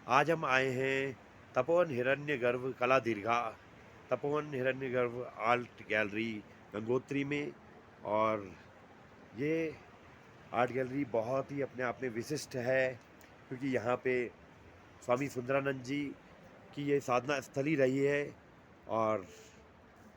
आज हम आए हैं तपोवन हिरण्यगर्भ कला दीर्घा, तपोवन हिरण्यगर्भ आर्ट गैलरी गंगोत्री में। और ये आर्ट गैलरी बहुत ही अपने आप में विशिष्ट है, क्योंकि यहाँ पे स्वामी सुंदरानंद जी की ये साधना स्थली रही है। और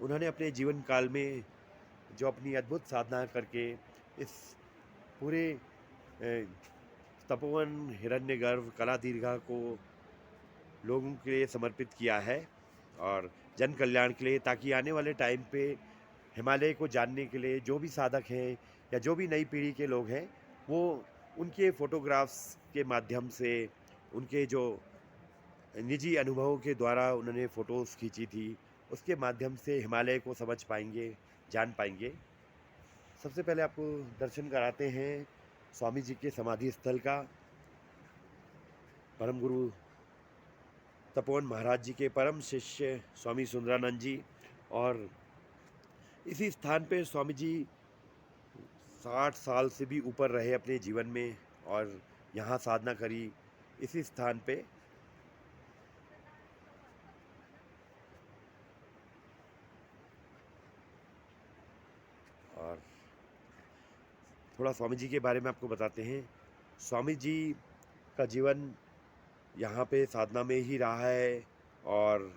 उन्होंने अपने जीवन काल में जो अपनी अद्भुत साधना करके इस पूरे तपोवन हिरण्यगर्भ कला दीर्घा को लोगों के लिए समर्पित किया है, और जन कल्याण के लिए, ताकि आने वाले टाइम पे हिमालय को जानने के लिए जो भी साधक हैं या जो भी नई पीढ़ी के लोग हैं, वो उनके फोटोग्राफ्स के माध्यम से, उनके जो निजी अनुभवों के द्वारा उन्होंने फ़ोटोज़ खींची थी, उसके माध्यम से हिमालय को समझ पाएंगे, जान पाएंगे। सबसे पहले आपको दर्शन कराते हैं स्वामी जी के समाधि स्थल का। परम गुरु तपोवन महाराज जी के परम शिष्य स्वामी सुंदरानंद जी। और इसी स्थान पे स्वामी जी 60 साल से भी ऊपर रहे अपने जीवन में, और यहाँ साधना करी इसी स्थान पे। और थोड़ा स्वामी जी के बारे में आपको बताते हैं। स्वामी जी का जीवन यहाँ पे साधना में ही रहा है। और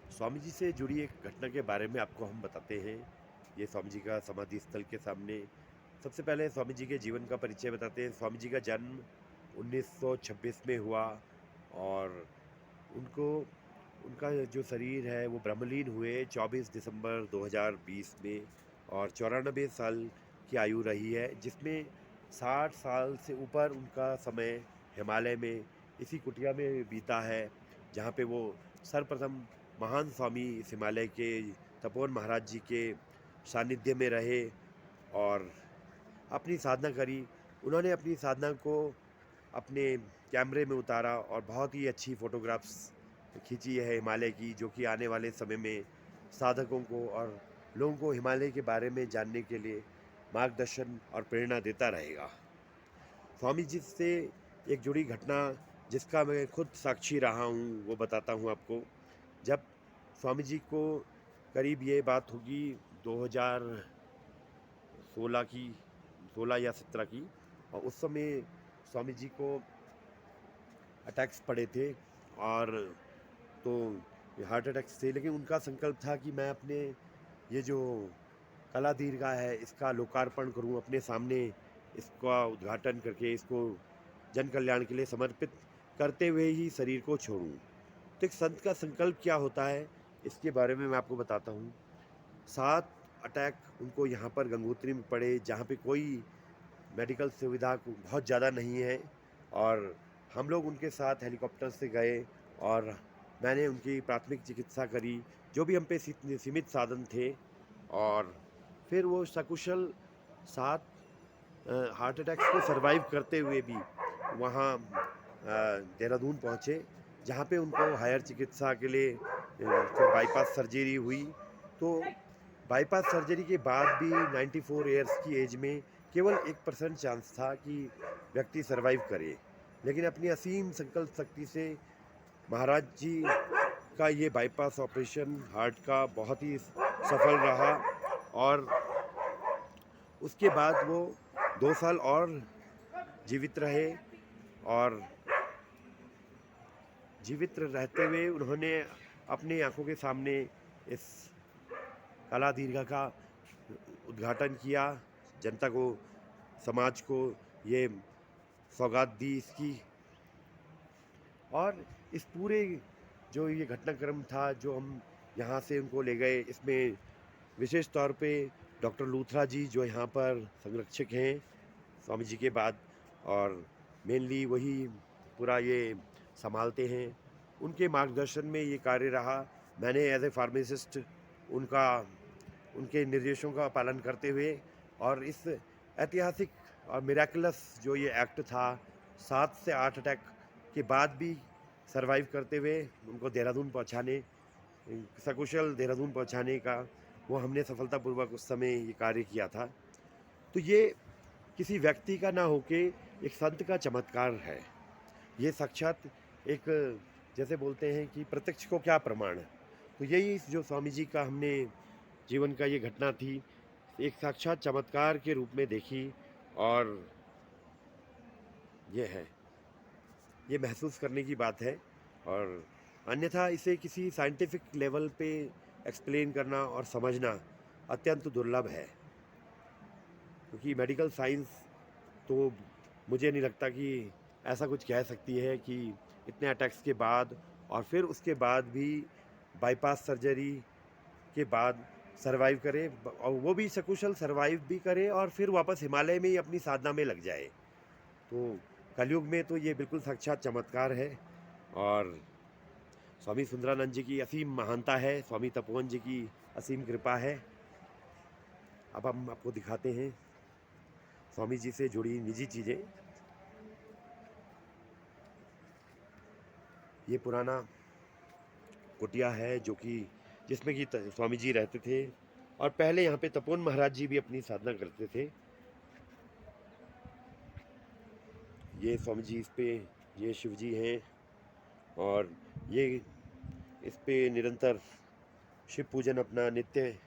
स्वामी जी से जुड़ी एक घटना के बारे में आपको हम बताते हैं। ये स्वामी जी का समाधि स्थल के सामने। सबसे पहले स्वामी जी के जीवन का परिचय बताते हैं। स्वामी जी का जन्म 1926 में हुआ, और उनको उनका जो शरीर है वो ब्रह्मलीन हुए 24 दिसंबर 2020 में, और 94 साल की आयु रही है, जिसमें 60 साल से ऊपर उनका समय हिमालय में इसी कुटिया में बीता है, जहाँ पे वो सर्वप्रथम महान स्वामी इस हिमालय के तपोवन महाराज जी के सानिध्य में रहे और अपनी साधना करी। उन्होंने अपनी साधना को अपने कैमरे में उतारा और बहुत ही अच्छी फ़ोटोग्राफ्स खींची है हिमालय की, जो कि आने वाले समय में साधकों को और लोगों को हिमालय के बारे में जानने के लिए मार्गदर्शन और प्रेरणा देता रहेगा। स्वामी जी से एक जुड़ी घटना, जिसका मैं खुद साक्षी रहा हूँ, वो बताता हूँ आपको। जब स्वामी जी को करीब ये बात होगी 2016 की, 16 या 17 की, और उस समय स्वामी जी को अटैक्स पड़े थे। और तो हार्ट अटैक्स थे, लेकिन उनका संकल्प था कि मैं अपने ये जो कला दीर्घा है इसका लोकार्पण करूं, अपने सामने इसका उद्घाटन करके इसको जन कल्याण के लिए समर्पित करते हुए ही शरीर को छोड़ूं। तो एक संत का संकल्प क्या होता है, इसके बारे में मैं आपको बताता हूँ। 7 अटैक उनको यहाँ पर गंगोत्री में पड़े, जहाँ पे कोई मेडिकल सुविधा बहुत ज़्यादा नहीं है। और हम लोग उनके साथ हेलीकॉप्टर से गए, और मैंने उनकी प्राथमिक चिकित्सा करी, जो भी हम पे सीमित साधन थे। और फिर वो सकुशल 7 हार्ट अटैक्स को सरवाइव करते हुए भी वहाँ देहरादून पहुँचे, जहाँ पे उनको हायर चिकित्सा के लिए फिर बाईपास सर्जरी हुई। तो बाईपास सर्जरी के बाद भी 94 ईयर्स की एज में केवल 1% चांस था कि व्यक्ति सरवाइव करे। लेकिन अपनी असीम संकल्प शक्ति से महाराज जी का ये बाईपास ऑपरेशन हार्ट का बहुत ही सफल रहा। और उसके बाद वो 2 साल और जीवित रहे, और जीवित रहते हुए उन्होंने अपनी आंखों के सामने इस कला दीर्घा का उद्घाटन किया, जनता को, समाज को ये सौगात दी इसकी। और इस पूरे जो ये घटनाक्रम था, जो हम यहाँ से उनको ले गए, इसमें विशेष तौर पे डॉक्टर लूथरा जी, जो यहाँ पर संरक्षक हैं स्वामी जी के बाद, और मेनली वही पूरा ये संभालते हैं, उनके मार्गदर्शन में ये कार्य रहा। मैंने एज ए फार्मासिस्ट उनका उनके निर्देशों का पालन करते हुए, और इस ऐतिहासिक और मिराकुलस जो ये एक्ट था, 7 से 8 अटैक के बाद भी सरवाइव करते हुए उनको देहरादून पहुंचाने, सकुशल देहरादून पहुंचाने का, वो हमने सफलतापूर्वक उस समय ये कार्य किया था। तो ये किसी व्यक्ति का ना होके एक संत का चमत्कार है। ये साक्षात एक, जैसे बोलते हैं कि प्रत्यक्ष को क्या प्रमाण है, तो यही जो स्वामी जी का हमने जीवन का ये घटना थी, एक साक्षात चमत्कार के रूप में देखी। और ये है, ये महसूस करने की बात है। और अन्यथा इसे किसी साइंटिफिक लेवल पे एक्सप्लेन करना और समझना अत्यंत दुर्लभ है, क्योंकि मेडिकल साइंस तो मुझे नहीं लगता कि ऐसा कुछ कह सकती है कि इतने अटैक्स के बाद और फिर उसके बाद भी बाईपास सर्जरी के बाद सरवाइव करे, और वो भी सकुशल सरवाइव भी करे और फिर वापस हिमालय में ही अपनी साधना में लग जाए। तो कलयुग में तो ये बिल्कुल साक्षात चमत्कार है। और स्वामी सुंदरानंद जी की असीम महानता है, स्वामी तपोवन जी की असीम कृपा है। अब हम आपको दिखाते हैं स्वामी जी से जुड़ी निजी चीज़ें। ये पुराना कुटिया है जो कि जिसमें कि स्वामी जी रहते थे, और पहले यहाँ पे तपोवन महाराज जी भी अपनी साधना करते थे। ये स्वामी जी इस पे, ये शिव जी हैं, और ये इस पे निरंतर शिव पूजन अपना नित्य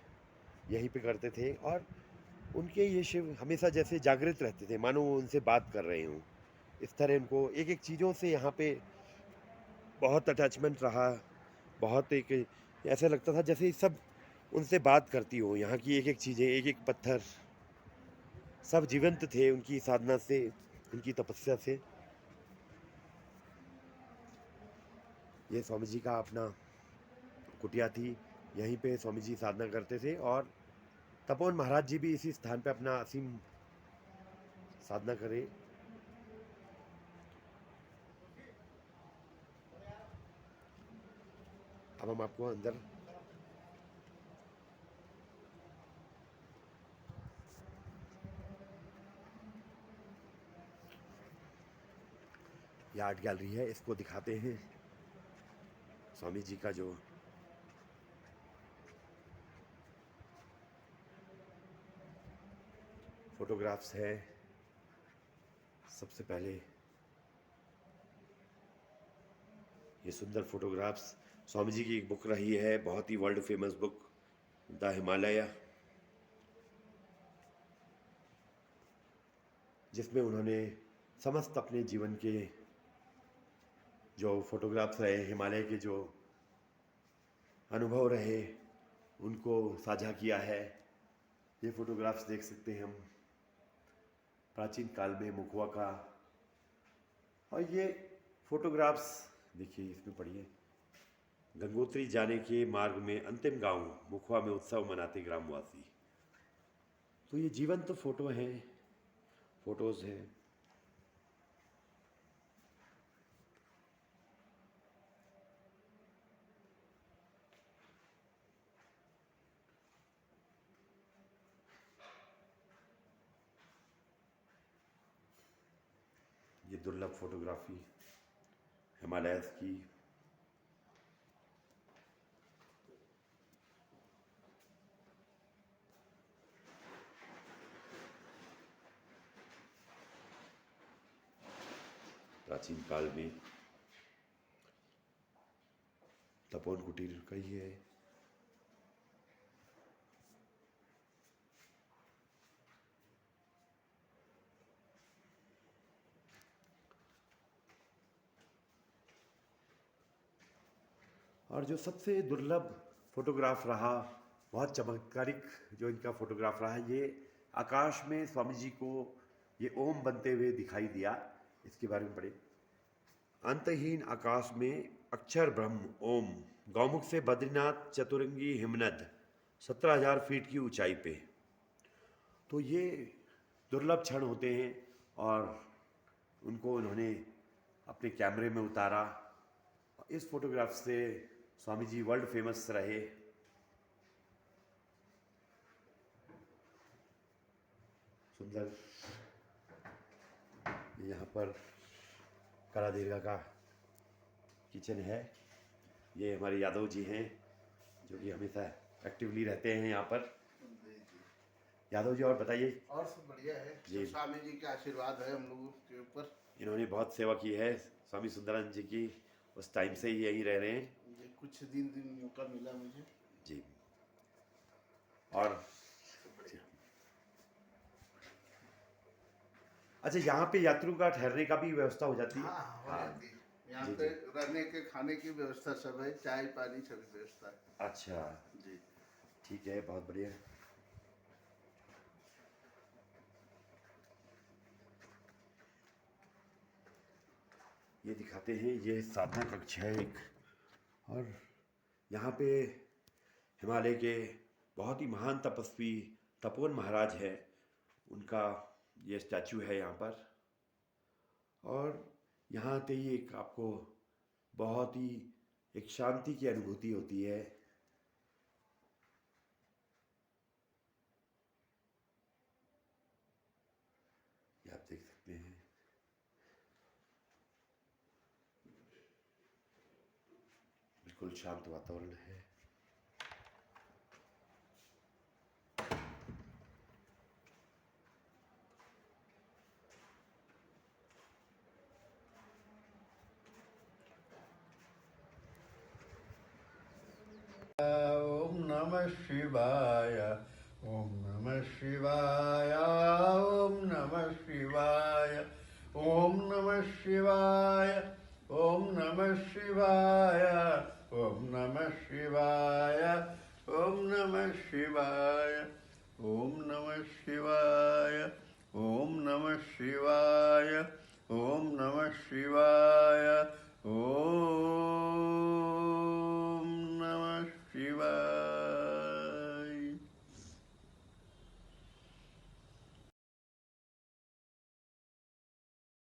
यहीं पे करते थे। और उनके ये शिव हमेशा जैसे जागृत रहते थे, मानो वो उनसे बात कर रहे हों। इस तरह उनको एक एक चीज़ों से यहाँ पे बहुत अटैचमेंट रहा, बहुत एक ऐसा लगता था जैसे सब उनसे बात करती हो। यहाँ की एक एक चीज़ें, एक एक पत्थर, सब जीवंत थे उनकी साधना से, उनकी तपस्या से। ये स्वामी जी का अपना कुटिया थी, यहीं पे स्वामी जी साधना करते थे। और तपोवन महाराज जी भी इसी स्थान पे अपना असीम साधना करे। अब हम आपको अंदर ये आर्ट गैलरी है, इसको दिखाते हैं। स्वामी जी का जो फोटोग्राफ्स है, सबसे पहले ये सुंदर फोटोग्राफ्स स्वामी जी की एक बुक रही है, बहुत ही world famous book, the Himalaya, जिसमें उन्होंने समस्त अपने जीवन के जो फोटोग्राफ्स रहे, हिमालय के जो अनुभव रहे, उनको साझा किया है। ये फोटोग्राफ्स देख सकते हैं हम, प्राचीन काल में मुखवा का। और ये फोटोग्राफ्स देखिए, इसमें पढ़िए, गंगोत्री जाने के मार्ग में अंतिम गांव मुखवा में उत्सव मनाते ग्रामवासी। तो ये जीवंत तो फोटो हैं, फोटोज हैं। ये दुर्लभ फोटोग्राफी हिमालयस की। प्राचीन काल में तपोवन कुटीर का ही है। और जो सबसे दुर्लभ फोटोग्राफ रहा, बहुत चमत्कारिक जो इनका फोटोग्राफ रहा, ये आकाश में स्वामी जी को ये ओम बनते हुए दिखाई दिया। इसके बारे में पढ़े, अंतहीन आकाश में अक्षर ब्रह्म ओम, गौमुख से बद्रीनाथ चतुरंगी हिमनद, 17,000 फीट की ऊंचाई पे। तो ये दुर्लभ क्षण होते हैं, और उनको उन्होंने अपने कैमरे में उतारा। इस फोटोग्राफ से स्वामी जी वर्ल्ड फेमस रहे। सुंदर, यहाँ पर कला दीर्घा का किचन है। ये हमारे यादव जी हैं जो कि हमेशा एक्टिवली रहते हैं यहाँ पर। यादव जी, और बताइए। और सब बढ़िया है, जी। स्वामी जी का आशीर्वाद है हम लोगों के ऊपर। इन्होंने बहुत सेवा की है स्वामी सुंदरानंद जी की, उस टाइम से ही यहीं रह रहे हैं। ये कुछ दिन मौका मिला मुझे जी। और अच्छा, यहाँ पे यात्रियों का ठहरने का भी व्यवस्था हो जाती है? हाँ हो जाती है। यहाँ जी पे जी। रहने के खाने की व्यवस्था सब है, चाय पानी सभी व्यवस्था है अच्छा, जी। ठीक है, बहुत बढ़िया। ये दिखाते हैं, ये साधना कक्ष है एक। और यहाँ पे हिमालय के बहुत ही महान तपस्वी तपोवन महाराज है, उनका ये स्टैचू है यहाँ पर। और यहाँ आते ही एक आपको बहुत ही एक शांति की अनुभूति होती है। ये आप देख सकते हैं, बिल्कुल शांत वातावरण है। ओम नमः शिवाय, ओम नमः शिवाय, ओम नमः शिवाय, ओम नमः शिवाय, ओम नमः शिवाय, ओम नमः शिवाय, ओम नमः शिवाय, ओम नमः शिवाय, ओम नमः शिवाय, ओम नमः शिवाय।